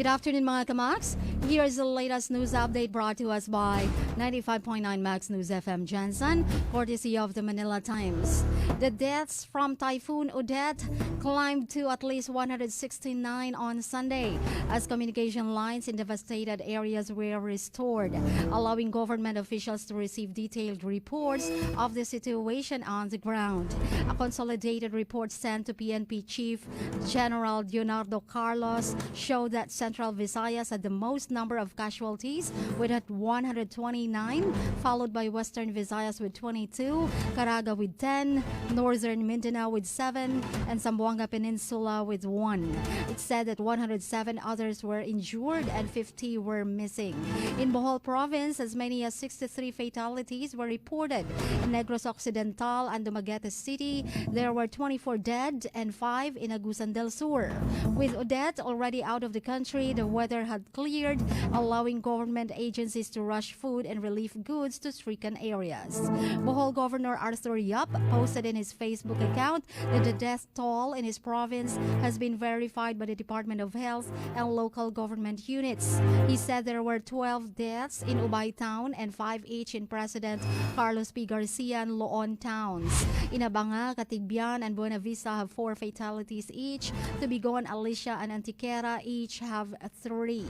afternoon mga kamax. Here's the latest news update brought to us by 95.9 Max News FM Jensen, courtesy of the Manila Times. The deaths from Typhoon Odette climbed to at least 169 on Sunday as communication lines in devastated areas were restored, allowing government officials to receive detailed reports of the situation on the ground. A consolidated report sent to PNP Chief General Leonardo Carlos showed that Central Visayas had the most number of casualties with 129, followed by Western Visayas with 22, Caraga with 10, Northern Mindanao with 7, and Zamboanga Peninsula with 1. It said that 107 others were injured and 50 were missing. In Bohol Province, as many as 63 fatalities were reported. In Negros Occidental and Dumaguete City, there were 24 dead and 5 in Agusan del Sur. With Odette already out of the country, the weather had cleared, allowing government agencies to rush food and relief goods to stricken areas. Bohol Governor Arthur Yap posted in his Facebook account that the death toll in his province has been verified by the Department of Health and local government units. He said there were 12 deaths in Ubay Town and 5 each in President Carlos P. Garcia and Loon towns. Inabanga, Catigbian, and Buena Vista have 4 fatalities each. Tubigon, Alicia, and Antiquera each have 3.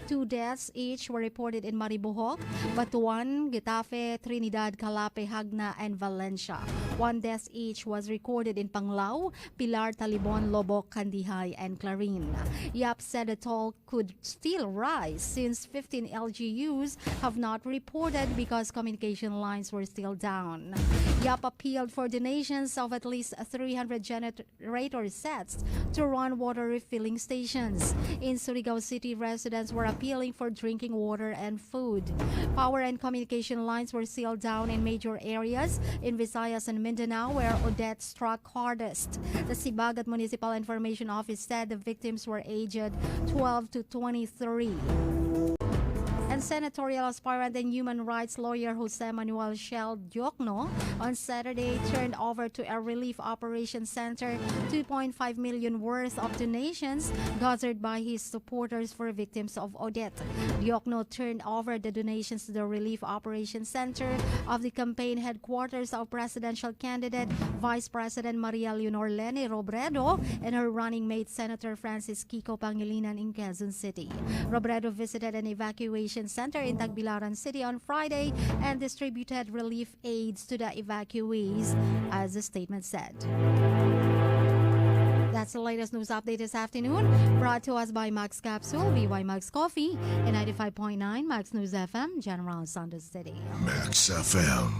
2 deaths each were reported in Maribojoc, Batuan, Getafe, Trinidad, Calape, Hagna, and Valencia. 1 death each was recorded in Panglao, Pilar, Talibon, Loboc, Candihay, and Clarin. Yap said the toll could still rise since 15 LGUs have not reported because communication lines were still down. Yap appealed for donations of at least 300 generator sets to run water refilling stations. In Surigao City, residents were appealing for drinking water and food. Power and communication lines were sealed down in major areas in Visayas and Mindanao, where Odette struck hardest. The Sibagat Municipal Information Office said the victims were aged 12 to 23. And senatorial aspirant and human rights lawyer Jose Manuel Shell Diokno on Saturday turned over to a relief operations center 2.5 million worth of donations gathered by his supporters for victims of Odette. Diokno turned over the donations to the relief operations center of the campaign headquarters of presidential candidate Vice President Maria Leonor Leni Robredo and her running mate Senator Francis Kiko Pangilinan in Quezon City. Robredo visited an evacuation center in Tagbilaran City on Friday and distributed relief aids to the evacuees, as the statement said. That's the latest news update this afternoon, brought to us by Max Capsule, BY Max Coffee, and 95.9 Max News FM, General Santos City. Max FM.